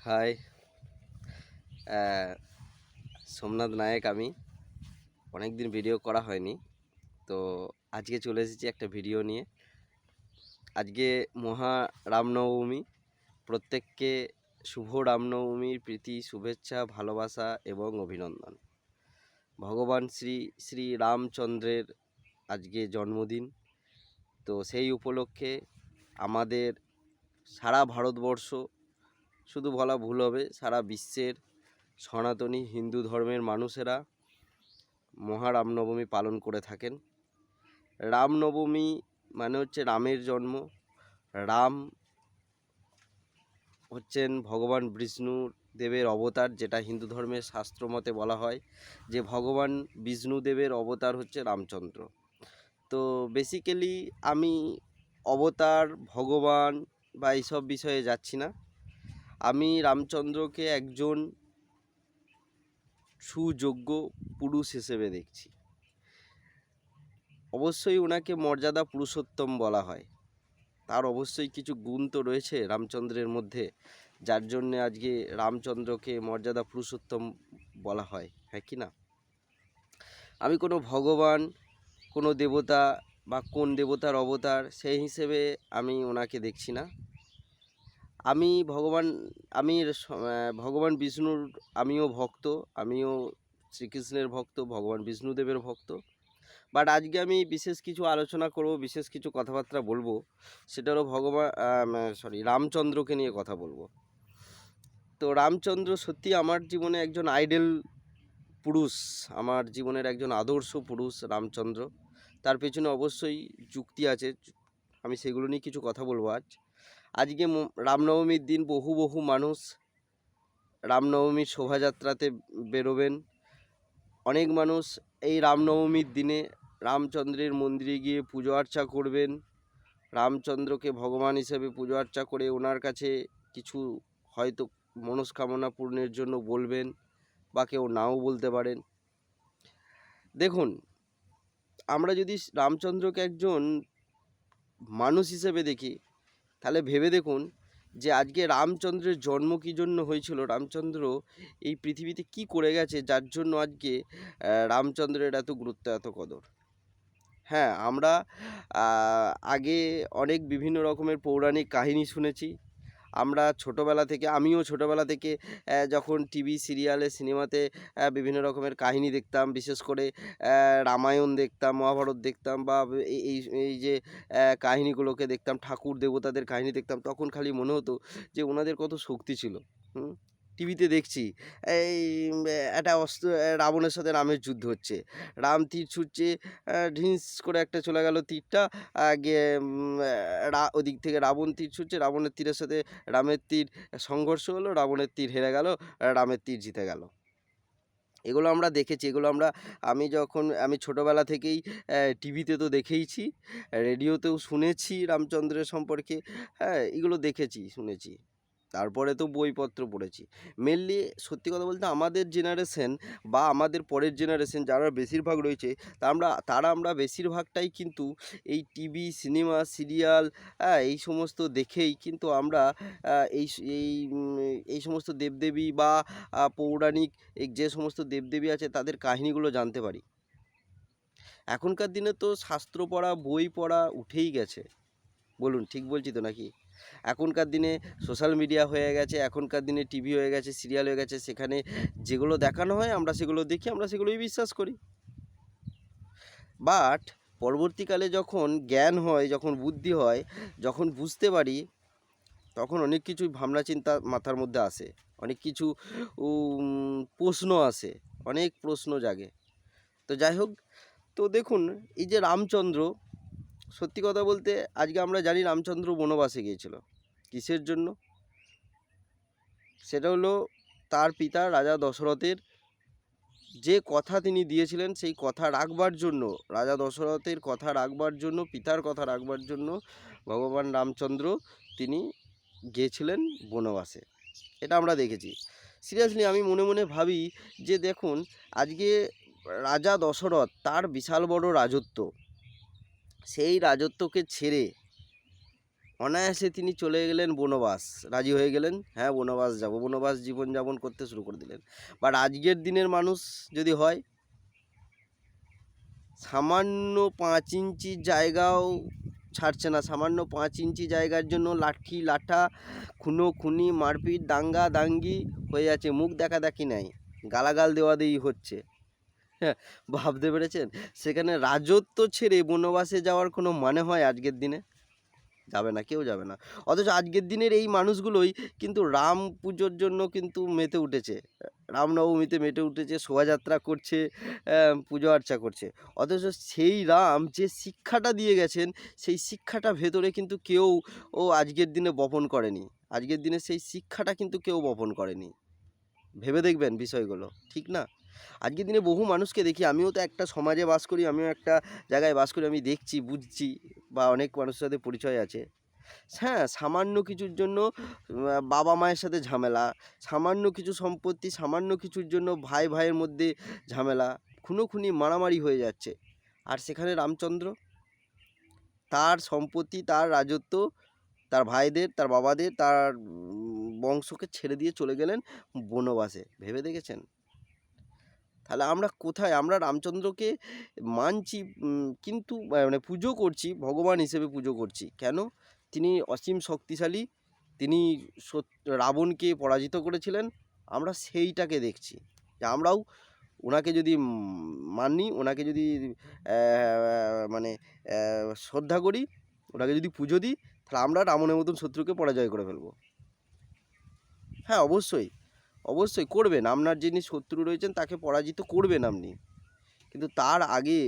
High, Somnath Naik. আমি অনেক দিন ভিডিও করা হয়নি, তো আজকে চলে এসেছি একটা ভিডিও নিয়ে। আজকে মহা রামনবমী, প্রত্যেককে শুভ রামনবমীর প্রীতি, শুভেচ্ছা, ভালোবাসা এবং অভিনন্দন। ভগবান শ্রী শ্রী রামচন্দ্রের আজকে জন্মদিন, তো সেই উপলক্ষে আমাদের সারা ভারতবর্ষ, শুধু বলা ভুল হবে, সারা বিশ্বের সনাতনী হিন্দু ধর্মের মানুষেরা মহা রামনবমী পালন করে থাকেন। রামনবমী মানে হচ্ছে রামের জন্ম। রাম হচ্ছেন ভগবান বিষ্ণু দেবের অবতার, যেটা হিন্দু ধর্মের শাস্ত্র মতে বলা হয় যে ভগবান বিষ্ণুদেবের অবতার হচ্ছে রামচন্দ্র। তো বেসিক্যালি আমি অবতার, ভগবান বা এইসব বিষয়ে যাচ্ছি না। আমি রামচন্দ্রকে একজন সুযোগ্য পুরুষ হিসেবে দেখছি। অবশ্যই ওনাকে মর্যাদা পুরুষোত্তম বলা হয়, তার অবশ্যই কিছু গুণ তো রয়েছে রামচন্দ্রের মধ্যে, যার জন্যে আজকে রামচন্দ্রকে মর্যাদা পুরুষোত্তম বলা হয়, হ্যাঁ কি না? আমি কোনো ভগবান, কোনো দেবতা বা কোন দেবতার অবতার সেই হিসেবে আমি ওনাকে দেখছি না। আমি ভগবান বিষ্ণুর আমিও ভক্ত, আমিও শ্রীকৃষ্ণের ভক্ত, ভগবান বিষ্ণুদেবের ভক্ত। বাট আজকে আমি বিশেষ কিছু আলোচনা করব, বিশেষ কিছু কথাবার্তা বলবো, সেটা হলো রামচন্দ্রকে নিয়ে কথা বলবো। তো রামচন্দ্র সত্যি আমার জীবনে একজন আইডল পুরুষ, আমার জীবনের একজন আদর্শ পুরুষ রামচন্দ্র। তার পেছনে অবশ্যই যুক্তি আছে, আমি সেগুলো নিয়ে কিছু কথা বলবো। আজকে রামনবমীর দিন বহু মানুষ রামনবমীর শোভাযাত্রাতে বেরোবেন। অনেক মানুষ এই রামনবমীর দিনে রামচন্দ্রের মন্দিরে গিয়ে পুজো আর্চা করবেন, রামচন্দ্রকে ভগবান হিসেবে পুজো আর্চা করে ওনার কাছে কিছু হয়তো মনস্কামনা পূর্ণের জন্য বলবেন, বা কেউ নাও বলতে পারেন। দেখুন, আমরা যদি রামচন্দ্রকে একজন মানুষ হিসেবে দেখি, তাহলে ভেবে দেখুন যে আজকে রামচন্দ্রের জন্ম কী জন্য হয়েছিল, রামচন্দ্র এই পৃথিবীতে কি করে গেছে যার জন্য আজকে রামচন্দ্রের এত গুরুত্ব, এত কদর। হ্যাঁ, আমরা আগে অনেক বিভিন্ন রকমের পৌরাণিক কাহিনী শুনেছি। আমরা ছোটোবেলা থেকে, আমিও ছোটোবেলা থেকে যখন টিভি সিরিয়ালে সিনেমাতে বিভিন্ন রকমের কাহিনী দেখতাম, বিশেষ করে রামায়ণ দেখতাম, মহাভারত দেখতাম, বা এই এই যে কাহিনীগুলোকে দেখতাম, ঠাকুর দেবতাদের কাহিনী দেখতাম, তখন খালি মনে হতো যে ওনাদের কত শক্তি ছিল। টিভিতে দেখছি এই একটা অস্ত্র, রাবণের সাথে রামের যুদ্ধ হচ্ছে, রাম তীর ছুটছে, ঢিস করে একটা চলে গেল তীরটা, গিয়ে ওদিক থেকে রাবণ তীর ছুটছে, রাবণের তীরের সাথে রামের তীর সংঘর্ষ হলো, রাবণের তীর হেরে গেল, রামের তীর জিতে গেল। এগুলো আমরা দেখেছি, এগুলো আমি ছোটোবেলা থেকেই টিভিতে তো দেখেইছি, রেডিওতেও শুনেছি রামচন্দ্রের সম্পর্কে। হ্যাঁ, এগুলো দেখেছি, শুনেছি, তারপরে তো বইপত্র পড়েছি। মেনলি সত্যি কথা বলতে আমাদের জেনারেশন বা আমাদের পরের জেনারেশন যারা বেশিরভাগ রয়েছে, আমরা বেশিরভাগটাই কিন্তু এই টিভি, সিনেমা, সিরিয়াল, এই সমস্ত দেখেই কিন্তু আমরা এই এই এই সমস্ত দেবদেবী বা পৌরাণিক যে সমস্ত দেবদেবী আছে তাদের কাহিনীগুলো জানতে পারি। এখনকার দিনে তো শাস্ত্র পড়া, বই পড়া উঠেই গেছে, বলুন ঠিক বলছি তো নাকি? এখনকার দিনে সোশ্যাল মিডিয়া হয়ে গেছে, এখনকার দিনে টিভি হয়ে গেছে, সিরিয়াল হয়ে গেছে, সেখানে যেগুলো দেখানো হয় আমরা সেগুলো দেখি, আমরা সেগুলোই বিশ্বাস করি। বাট পরবর্তীকালে যখন জ্ঞান হয়, যখন বুদ্ধি হয়, যখন বুঝতে পারি, তখন অনেক কিছুই ভাবনা চিন্তা মাথার মধ্যে আসে, অনেক কিছু প্রশ্ন আসে, অনেক প্রশ্ন জাগে। তো যাই হোক, তো দেখুন, এই যে রামচন্দ্র, সত্যি কথা বলতে আজকে আমরা জানি রামচন্দ্র বনবাসে গিয়েছিল কিসের জন্য। সেটা হলো তার পিতা রাজা দশরথের যে কথা তিনি দিয়েছিলেন, সেই কথা রাখবার জন্য, রাজা দশরথের কথা রাখবার জন্য, পিতার কথা রাখবার জন্য ভগবান রামচন্দ্র তিনি গিয়েছিলেন বনবাসে। এটা আমরা দেখেছি। সিরিয়াসলি আমি মনে মনে ভাবি যে দেখুন, আজকে রাজা দশরথ, তার বিশাল বড় রাজত্ব, সেই রাজত্বকে ছেড়ে অনায়াসে তিনি চলে গেলেন বনবাস, রাজি হয়ে গেলেন, হ্যাঁ বনবাস যাব, বনবাস জীবনযাপন করতে শুরু করে দিলেন। বাট আজকের দিনের মানুষ যদি হয়, সামান্য 5 ইঞ্চি জায়গাও ছাড়ছে না, সামান্য 5 ইঞ্চি জায়গার জন্য লাঠি লাঠা, খুনোখুনি, মারপিট, দাঙ্গা দাঙ্গি হয়ে যাচ্ছে, মুখ দেখাদেখি নাই, গালাগাল দেওয়া দেই হচ্ছে। হ্যাঁ, ভাবতে পেরেছেন? সেখানে রাজত্ব ছেড়ে বনবাসে যাওয়ার কোনো মানে হয় আজকের দিনে? যাবে না, কেউ যাবে না। অথচ আজকের দিনের এই মানুষগুলোই কিন্তু রাম পুজোর জন্য কিন্তু মেতে উঠেছে, রামনবমীতে মেতে উঠেছে, শোভাযাত্রা করছে, পুজো আর্চা করছে। অথচ সেই রাম যে শিক্ষাটা দিয়ে গেছেন, সেই শিক্ষাটা ভেতরে কিন্তু কেউ আজকের দিনে বপন করেনি। আজকের দিনে সেই শিক্ষাটা কিন্তু কেউ বপন করেনি। ভেবে দেখবেন বিষয়গুলো, ঠিক না? আজকের দিনে বহু মানুষকে দেখি, আমিও তো একটা সমাজে বাস করি, আমিও একটা জায়গায় বাস করি, আমি দেখছি, বুঝছি, বা অনেক মানুষের সাথে পরিচয় আছে। হ্যাঁ, সামান্য কিছুর জন্য বাবা মায়ের সাথে ঝামেলা, সামান্য কিছু সম্পত্তি, সামান্য কিছুর জন্য ভাই ভাইয়ের মধ্যে ঝামেলা, খুনোখুনি, মারামারি হয়ে যাচ্ছে। আর সেখানে রামচন্দ্র তার সম্পত্তি, তার রাজত্ব, তার ভাইদের, তার বাবাদের, তার বংশকে ছেড়ে দিয়ে চলে গেলেন বনবাসে। ভেবে দেখেছেন? তাহলে আমরা কোথায়? আমরা রামচন্দ্রকে মানছি, কিন্তু মানে পুজো করছি, ভগবান হিসেবে পুজো করছি। কেন? তিনি অসীম শক্তিশালী, তিনি রাবণকে পরাজিত করেছিলেন। আমরা সেইটাকে দেখছি, যে আমরাও ওনাকে যদি মানি, ওনাকে যদি মানে শ্রদ্ধা করি, ওনাকে যদি পুজো দিই, তাহলে আমরা রাবণের মতন শত্রুকে পরাজয় করে ফেলবো। হ্যাঁ, অবশ্যই অবশ্যই করবেন, আপনার যিনি শত্রু রয়েছেন তাকে পরাজিত করবেন আপনি, কিন্তু তার আগে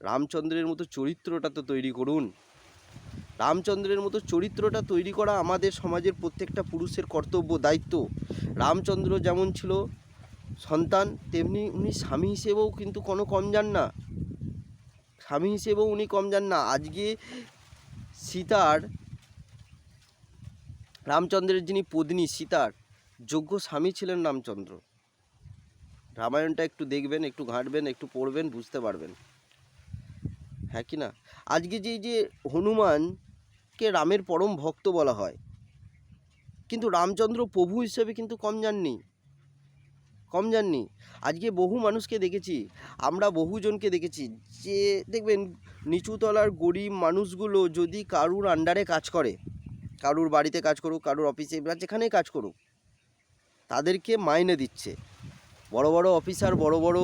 রামচন্দ্রের মতো চরিত্রটা তো তৈরি করুন। রামচন্দ্রের মতো চরিত্রটা তৈরি করা আমাদের সমাজের প্রত্যেকটা পুরুষের কর্তব্য, দায়িত্ব। রামচন্দ্র যেমন ছিল সন্তান, তেমনি উনি স্বামী হিসেবেও কিন্তু কোনো কম যান না, স্বামী হিসেবেও উনি কম যান না। আজকে সীতার, রামচন্দ্রের যিনি পত্নী, সীতার যোগ্য স্বামী ছিলেন রামচন্দ্র। রামায়ণটা একটু দেখবেন, একটু ঘাঁটবেন, একটু পড়বেন, বুঝতে পারবেন, হ্যাঁ কি না? আজকে যে হনুমানকে রামের পরম ভক্ত বলা হয়, কিন্তু রামচন্দ্র প্রভু হিসেবে কিন্তু কম যাননি, কম যাননি। আজকে বহু মানুষকে দেখেছি, আমরা বহুজনকে দেখেছি, যে দেখবেন নিচুতলার গরিব মানুষগুলো যদি কারুর আন্ডারে কাজ করে, কারুর বাড়িতে কাজ করুক, কারুর অফিসে বা যেখানেই কাজ করুক, তাদেরকে মাইনে দিচ্ছে। বড় বড় অফিসার, বড় বড়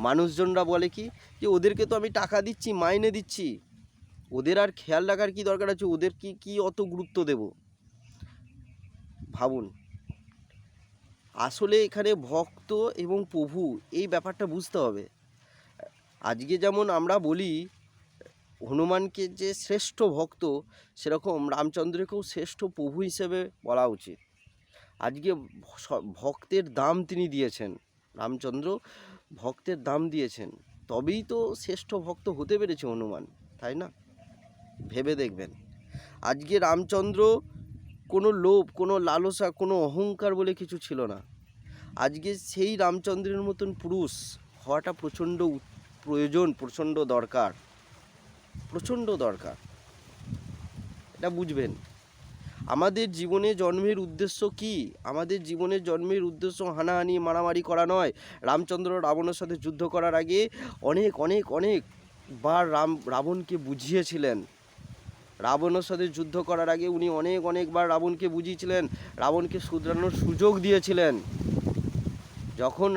মানুষজনরা বলে কি, যে ওদেরকে তো আমি টাকা দিচ্ছি, মাইনে দিচ্ছি, ওদের আর খেয়াল রাখার কি দরকার আছে, ওদের কি অত গুরুত্ব দেব? ভাবুন, আসলে এখানে ভক্ত এবং প্রভু, এই ব্যাপারটা বুঝতে হবে। আজকে যেমন আমরা বলি হনুমানকে যে শ্রেষ্ঠ ভক্ত, সেরকম রামচন্দ্রকেও শ্রেষ্ঠ প্রভু হিসেবে বলা উচিত। আজকে ভক্তের দাম তিনি দিয়েছেন, রামচন্দ্র ভক্তের দাম দিয়েছেন, তবেই তো শ্রেষ্ঠ ভক্ত হতে পেরেছে হনুমান, তাই না? ভেবে দেখবেন, আজকে রামচন্দ্র কোনো লোভ, কোনো লালসা, কোনো অহংকার বলে কিছু ছিল না। আজকে সেই রামচন্দ্রের মতন পুরুষ হওয়াটা প্রচণ্ড প্রয়োজন, প্রচণ্ড দরকার, প্রচণ্ড দরকার। এটা বুঝবেন। আমাদের জীবনে জন্মের উদ্দেশ্য কি? আমাদের জীবনের জন্মের উদ্দেশ্য হানাহানি, মারামারি করা নয়। রামচন্দ্র রাবণের সাথে যুদ্ধ করার আগে অনেক অনেক অনেকবার রাবণকে বুঝিয়েছিলেন। রাবণের সাথে যুদ্ধ করার আগে উনি অনেকবার রাবণকে বুঝিয়েছিলেন, রাবণকে শুধরানোর সুযোগ দিয়েছিলেন। যখন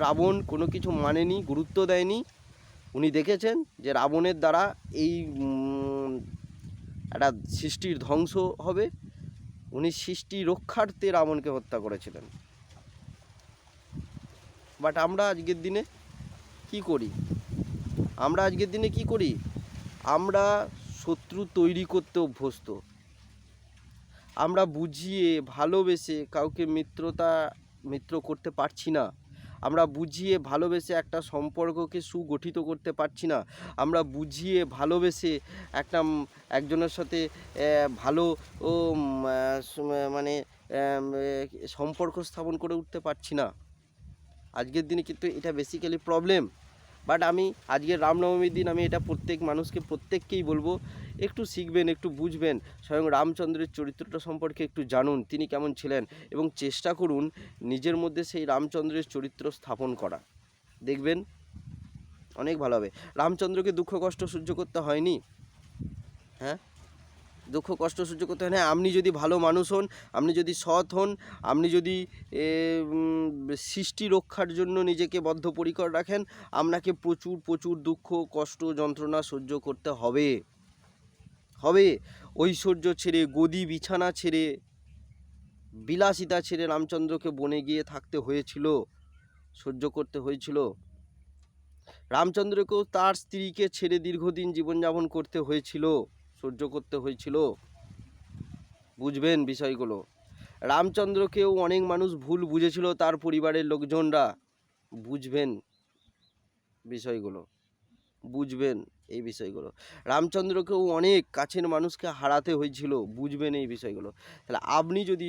রাবণ কোনো কিছু মানেনি, গুরুত্ব দেয়নি, উনি দেখেছেন যে রাবণের দ্বারা এই একটা সৃষ্টির ধ্বংস হবে, উনি সৃষ্টি রক্ষার্থে রাবণকে হত্যা করেছিলেন। বাট আমরা আজকের দিনে কি করি? আমরা আজকের দিনে কি করি? আমরা শত্রু তৈরি করতে অভ্যস্ত। আমরা বুঝিয়ে ভালোবেসে কাউকে মিত্র করতে পারছি না। আমরা বুঝিয়ে ভালোবেসে একটা সম্পর্ককে সুগঠিত করতে পারছি না। আমরা বুঝিয়ে ভালোবেসে একজনের সাথে ভালো মানে সম্পর্ক স্থাপন করে উঠতে পারছি না। আজকের দিনে কিন্তু এটা বেসিক্যালি প্রবলেম। বাট আমি আজকে রামনবমীর দিন আমি এটা প্রত্যেককেই বলবো, একটু শিখবেন, একটু বুঝবেন, স্বয়ং রামচন্দ্রের চরিত্রটা সম্পর্কে একটু জানুন, তিনি কেমন ছিলেন, এবং চেষ্টা করুন নিজের মধ্যে সেই রামচন্দ্রের চরিত্র স্থাপন করা। দেখবেন অনেক ভালো হবে। রামচন্দ্রকে দুঃখ কষ্ট সহ্য করতে হয়নি, হ্যাঁ, দুঃখ কষ্ট সহ্য করতে হয় না। আপনি যদি ভালো মানুষ হন, আপনি যদি সৎ হন, আপনি যদি সৃষ্টি রক্ষার জন্য নিজেকে বদ্ধপরিকর রাখেন, আপনাকে প্রচুর প্রচুর দুঃখ কষ্ট যন্ত্রণা সহ্য করতে হবে। ঐশ্বর্য ছেড়ে, গদি বিছানা ছেড়ে, বিলাসিতা ছেড়ে রামচন্দ্রকে বনে গিয়ে থাকতে হয়েছিল, সহ্য করতে হয়েছিল। রামচন্দ্রকেও তার স্ত্রীকে ছেড়ে দীর্ঘদিন জীবনযাপন করতে হয়েছিল, সহ্য করতে হয়েছিল। বুঝবেন বিষয়গুলো। রামচন্দ্রকেও অনেক মানুষ ভুল বুঝেছিল, তার পরিবারের লোকজনরা। বুঝবেন বিষয়গুলো, বুঝবেন এই বিষয়গুলো। রামচন্দ্রকেও অনেক কাছের মানুষকে হারাতে হয়েছিল, বুঝবেন এই বিষয়গুলো। তাহলে আপনি যদি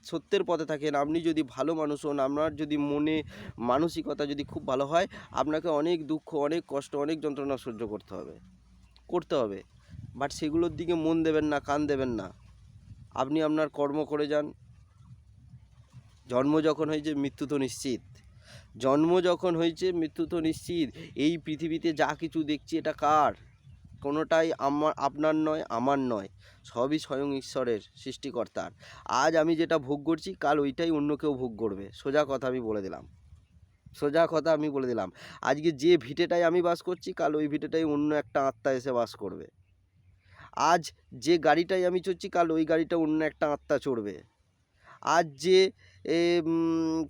সত্যের পথে থাকেন, আপনি যদি ভালো মানুষ হন, আপনার যদি মনে মানসিকতা যদি খুব ভালো হয়, আপনাকে অনেক দুঃখ, অনেক কষ্ট, অনেক যন্ত্রণা সহ্য করতে হবে। বাট সেগুলোর দিকে মন দেবেন না, কান দেবেন না। আপনি আপনার কর্ম করে যান। জন্ম যখন হয়েছে মৃত্যু তো নিশ্চিত, জন্ম যখন হয়েছে মৃত্যু তো নিশ্চিত। এই পৃথিবীতে যা কিছু দেখছি এটা কার? কোনোটাই আপনার নয়, আমার নয়, সবই স্বয়ং ঈশ্বরের, সৃষ্টিকর্তার। আজ আমি যেটা ভোগ করছি, কাল ওইটাই অন্য কেউ ভোগ করবে। সোজা কথা আমি বলে দিলাম। আজকে যে ভিটেটাই আমি বাস করছি, কাল ওই ভিটেটাই অন্য একটা আত্মা এসে বাস করবে। আজ যে গাড়িটাই আমি চড়ছি, কাল ওই গাড়িটা অন্য একটা আত্মা চড়বে। আজ যে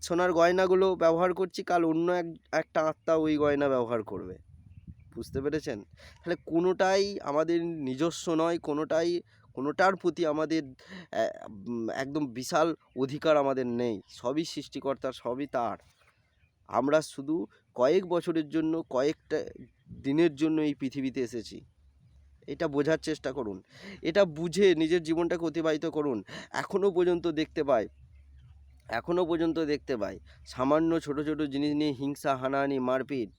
সোনার গয়নাগুলো ব্যবহার করছি, কাল অন্য একটা আত্মা ওই গয়না ব্যবহার করবে। বুঝতে পেরেছেন? তাহলে কোনোটাই আমাদের নিজস্ব নয়, কোনোটার প্রতি আমাদের একদম বিশাল অধিকার আমাদের নেই। সবই সৃষ্টিকর্তার, সবই তার। আমরা শুধু কয়েক বছরের জন্য, কয়েকটা দিনের জন্য এই পৃথিবীতে এসেছি। এটা বোঝার চেষ্টা করুন, এটা বুঝে নিজের জীবনটাকে অতিবাহিত করুন। এখনও পর্যন্ত দেখতে পাই সামান্য ছোট ছোট জিনিস নিয়ে হিংসা, হানাহানি, মারপিট,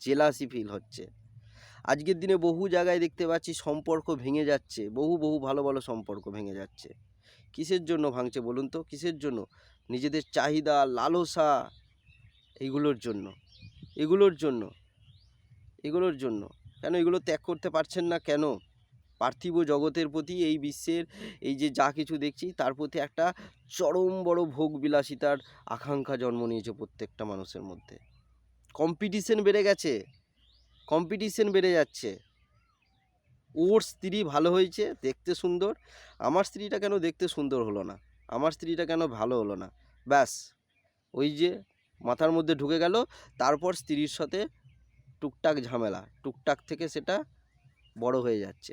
জেলাসি ফিল হচ্ছে। আজকের দিনে বহু জায়গায় দেখতে পাচ্ছি সম্পর্ক ভেঙে যাচ্ছে, বহু ভালো ভালো সম্পর্ক ভেঙে যাচ্ছে। কিসের জন্য ভাঙছে বলুন তো? কিসের জন্য? নিজেদের চাহিদা, লালসা, এগুলোর জন্য। কেন এগুলো ত্যাগ করতে পারছেন না? কেন? পার্থিব জগতের প্রতি, এই বিশ্বের এই যে যা কিছু দেখছি, তার প্রতি একটা চরম বড় ভোগ বিলাসিতার আকাঙ্ক্ষা জন্ম নিয়েছে প্রত্যেকটা মানুষের মধ্যে। কম্পিটিশন বেড়ে যাচ্ছে। ওর স্ত্রী ভালো হয়েছে, দেখতে সুন্দর, আমার স্ত্রীটা কেন দেখতে সুন্দর হলো না, আমার স্ত্রীটা কেন ভালো হলো না, ব্যাস ওই যে মাথার মধ্যে ঢুকে গেল। তারপর স্ত্রীর সাথে টুকটাক ঝামেলা, টুকটাক থেকে সেটা বড় হয়ে যাচ্ছে।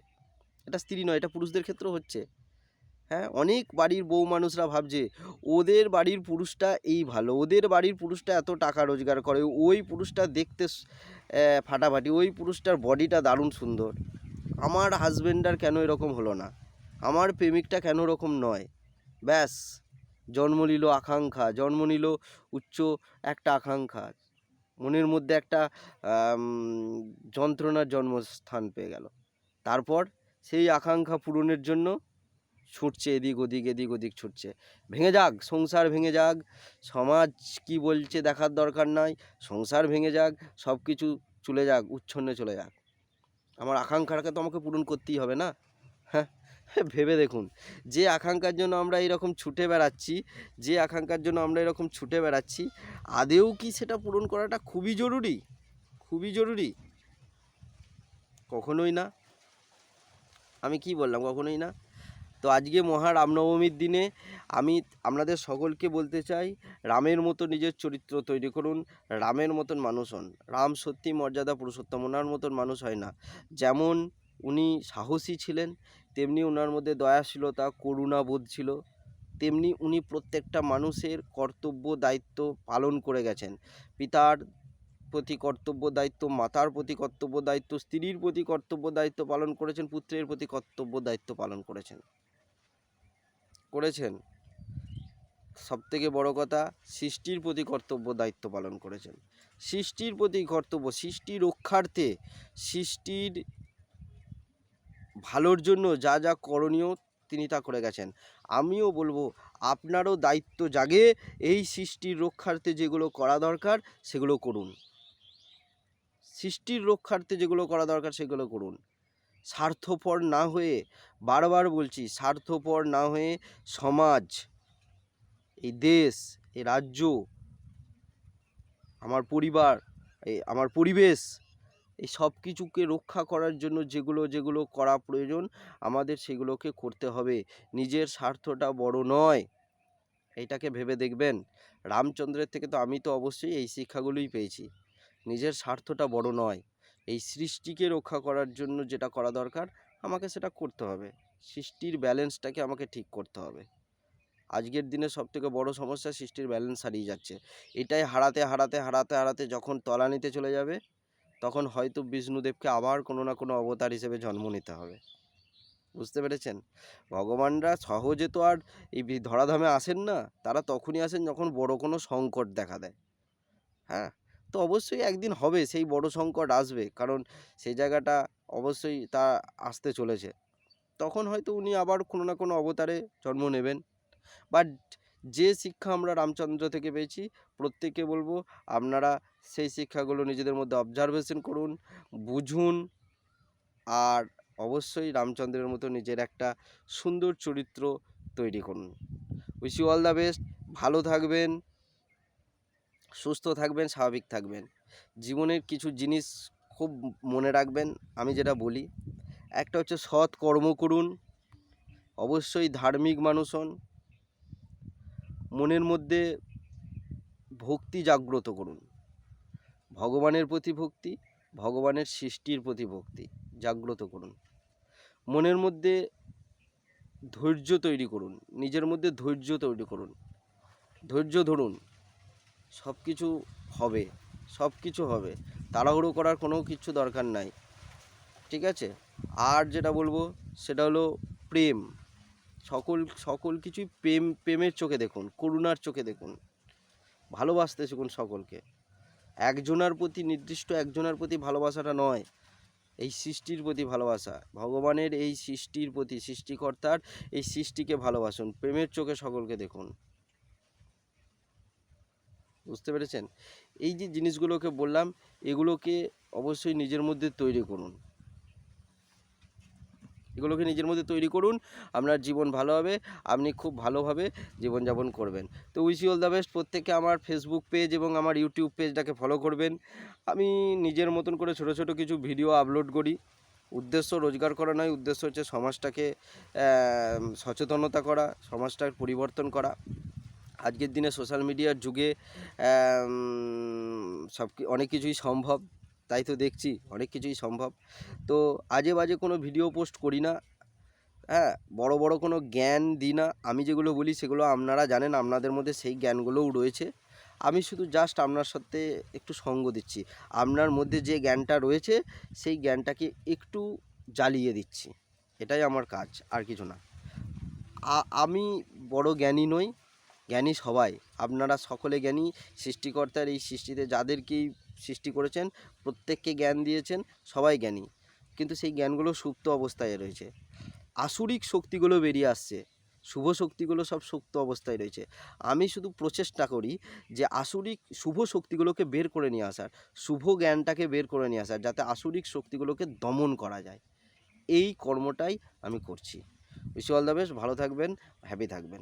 এটা স্ত্রী নয়, এটা পুরুষদের ক্ষেত্রেও হচ্ছে। হ্যাঁ, অনেক বাড়ির বউ মানুষরা ভাবছে ওদের বাড়ির পুরুষটা এই ভালো, ওদের বাড়ির পুরুষটা এত টাকা রোজগার করে, ওই পুরুষটা দেখতে ফাটাফাটি, ওই পুরুষটার বডিটা দারুণ সুন্দর, আমার হাজবেন্ডার কেন এরকম হলো না, আমার প্রেমিকটা কেন এরকম নয়। ব্যাস জন্ম নিল আকাঙ্ক্ষা, জন্ম নিল উচ্চ একটা আকাঙ্ক্ষা, মনের মধ্যে একটা যন্ত্রণার জন্মস্থান পেয়ে গেল। তারপর সেই আকাঙ্ক্ষা পূরণের জন্য ছুটছে এদিক ওদিক ছুটছে। ভেঙে যাক, সংসার ভেঙে যাক, সমাজ কি বলছে দেখার দরকার নাই, সংসার ভেঙে যাক, সব কিছু চলে যাক, উচ্ছন্নে চলে যাক, আমার আকাঙ্ক্ষাটাকে তো আমাকে পূরণ করতেই হবে না। হ্যাঁ, ভেবে দেখুন, যে আকাঙ্ক্ষার জন্য আমরা এরকম ছুটে বেড়াচ্ছি, আদেও কি সেটা পূরণ করাটা খুবই জরুরি? কখনোই না। আমি কি বললাম? কখনোই না। তো আজকে মহা রামনবমীর দিনে আমি আপনাদের সকলকে বলতে চাই, রামের মতো নিজের চরিত্র তৈরি করুন, রামের মতন মানুষ হন। রাম সত্যি মর্যাদা পুরুষোত্তম, ওনার মতন মানুষ হয় না। যেমন উনি সাহসী ছিলেন, তেমনি ওনার মধ্যে দয়াশীলতা, করুণাবোধ ছিল, তেমনি উনি প্রত্যেকটা মানুষের কর্তব্য দায়িত্ব পালন করে গেছেন। পিতার প্রতি কর্তব্য দায়িত্ব, মাতার প্রতি কর্তব্য দায়িত্ব, স্ত্রীর প্রতি কর্তব্য দায়িত্ব পালন করেছেন, পুত্রের প্রতি কর্তব্য দায়িত্ব পালন করেছেন। সবথেকে বড় কথা, সৃষ্টির প্রতি কর্তব্য দায়িত্ব পালন করেছেন। সৃষ্টির প্রতি কর্তব্য, সৃষ্টি রক্ষার্থে, সৃষ্টির ভালোর জন্য যা যা করণীয় তিনি তা করে গেছেন। আমিও বলবো আপনারও দায়িত্ব জাগে, এই সৃষ্টির রক্ষার্থে যেগুলো করা দরকার সেগুলো করুন। সৃষ্টির রক্ষার্থে যেগুলো করা দরকার সেগুলো করুন। স্বার্থপর না হয়ে, বারবার বলছি, স্বার্থপর না হয়ে সমাজ, এই দেশ, এই রাজ্য, আমার পরিবার, আমার পরিবেশ, এই সব কিছুকে রক্ষা করার জন্য যেগুলো যেগুলো করা প্রয়োজন আমাদের সেগুলোকে করতে হবে। নিজের স্বার্থটা বড় নয়, এইটাকে ভেবে দেখবেন। রামচন্দ্রের থেকে তো আমি তো অবশ্যই এই শিক্ষাগুলোই পেয়েছি। নিজের স্বার্থটা বড় নয়, এই সৃষ্টিকে রক্ষা করার জন্য যেটা করা দরকার আমাকে সেটা করতে হবে। সৃষ্টির ব্যালেন্সটাকে আমাকে ঠিক করতে হবে। আজকের দিনে সবথেকে বড় সমস্যা সৃষ্টির ব্যালেন্স হারিয়ে যাচ্ছে। এটাই হারাতে হারাতে হারাতে হারাতে যখন তলানিতে চলে যাবে তখন হয়তো বিষ্ণুদেবকে আবার কোনো না কোনো অবতার হিসেবে জন্ম নিতে হবে। বুঝতে পেরেছেন? ভগবানরা সহজে তো আর এই ধরাধামে আসেন না, তারা তখনই আসেন যখন বড় কোনো সংকট দেখা দেয়। হ্যাঁ, তো অবশ্যই একদিন হবে, সেই বড় সংকট আসবে, কারণ সেই জায়গাটা অবশ্যই তা আসতে চলেছে। তখন হয়তো উনি আবার কোনো না কোনো অবতারে জন্ম নেবেন। বাট যে শিক্ষা আমরা রামচন্দ্র থেকে পেয়েছি, প্রত্যেককে বলবো আপনারা সেই শিক্ষাগুলো নিজেদের মধ্যে অবজারভেশন করুন, বুঝুন, আর অবশ্যই রামচন্দ্রের মতো নিজের একটা সুন্দর চরিত্র তৈরি করুন। Wish you all the best. ভালো থাকবেন, সুস্থ থাকবেন, স্বাভাবিক থাকবেন। জীবনের কিছু জিনিস খুব মনে রাখবেন, আমি যেটা বলি, একটা হচ্ছে সৎ কর্ম করুন, অবশ্যই ধার্মিক মানুষ হন, মনের মধ্যে ভক্তি জাগ্রত করুন, ভগবানের প্রতি ভক্তি, ভগবানের সৃষ্টির প্রতি ভক্তি জাগ্রত করুন, মনের মধ্যে ধৈর্য তৈরি করুন, নিজের মধ্যে ধৈর্য তৈরি করুন, ধৈর্য ধরুন, সব কিছু হবে, সব কিছু হবে, তাড়াহুড়ো করার কোনো কিছু দরকার নাই, ঠিক আছে? আর যেটা বলবো সেটা হলো প্রেম, সকল কিছুই প্রেমের চোখে দেখুন, করুণার চোখে দেখুন, ভালোবাসতে শিখুন সকলকে। একজনের প্রতি, নির্দিষ্ট একজনের প্রতি ভালোবাসাটা নয়, এই সৃষ্টির প্রতি ভালোবাসা, ভগবানের এই সৃষ্টির প্রতি, সৃষ্টিকর্তার এই সৃষ্টিকে ভালোবাসুন, প্রেমের চোখে সকলকে দেখুন। বুঝতে পেরেছেন? এই যে জিনিসগুলোকে বললাম, এগুলোকে অবশ্যই নিজের মধ্যে তৈরি করুন, এগুলোকে নিজের মধ্যে তৈরি করুন, আপনার জীবন ভালো হবে, আপনি খুব ভালোভাবে জীবনযাপন করবেন। তো wish you all the best. প্রত্যেকে আমার ফেসবুক পেজ এবং আমার ইউটিউব পেজটাকে ফলো করবেন। আমি নিজের মতন করে ছোট ছোট কিছু ভিডিও আপলোড করি। উদ্দেশ্য রোজগার করা নয়, উদ্দেশ্য হচ্ছে সমাজটাকে সচেতনতা করা, সমাজটার পরিবর্তন করা। আজকের দিনে সোশ্যাল মিডিয়ার যুগে অনেক কিছুই সম্ভব, তাই তো দেখছি অনেক কিছুই সম্ভব। তো আজে বাজে কোনো ভিডিও পোস্ট করি না, হ্যাঁ, বড় বড় কোনো জ্ঞান দিই না। আমি যেগুলো বলি সেগুলো আপনারা জানেন, আপনাদের মধ্যে সেই জ্ঞানগুলোও রয়েছে। আমি শুধু জাস্ট আপনার সাথে একটু সঙ্গ দিচ্ছি, আপনার মধ্যে যে জ্ঞানটা রয়েছে সেই জ্ঞানটাকে একটু জ্বালিয়ে দিচ্ছি, এটাই আমার কাজ, আর কিছু না। আমি বড় জ্ঞানী নই, জ্ঞানী সবাই, আপনারা সকলে জ্ঞানী। সৃষ্টিকর্তার এই সৃষ্টিতে যাদেরকেই সৃষ্টি করেছেন প্রত্যেককে জ্ঞান দিয়েছেন, সবাই জ্ঞানী, কিন্তু সেই জ্ঞানগুলো সুপ্ত অবস্থায় রয়েছে। আসুরিক শক্তিগুলো বেরিয়ে আসছে, শুভ শক্তিগুলো সব সুপ্ত অবস্থায় রয়েছে। আমি শুধু প্রচেষ্টা করি যে আসুরিক শুভ শক্তিগুলোকে বের করে নিয়ে আসার, শুভ জ্ঞানটাকে বের করে নিয়ে আসার, যাতে আসুরিক শক্তিগুলোকে দমন করা যায়, এই কর্মটাই আমি করছি। Wish you all the best. ভালো থাকবেন, হ্যাপি থাকবেন।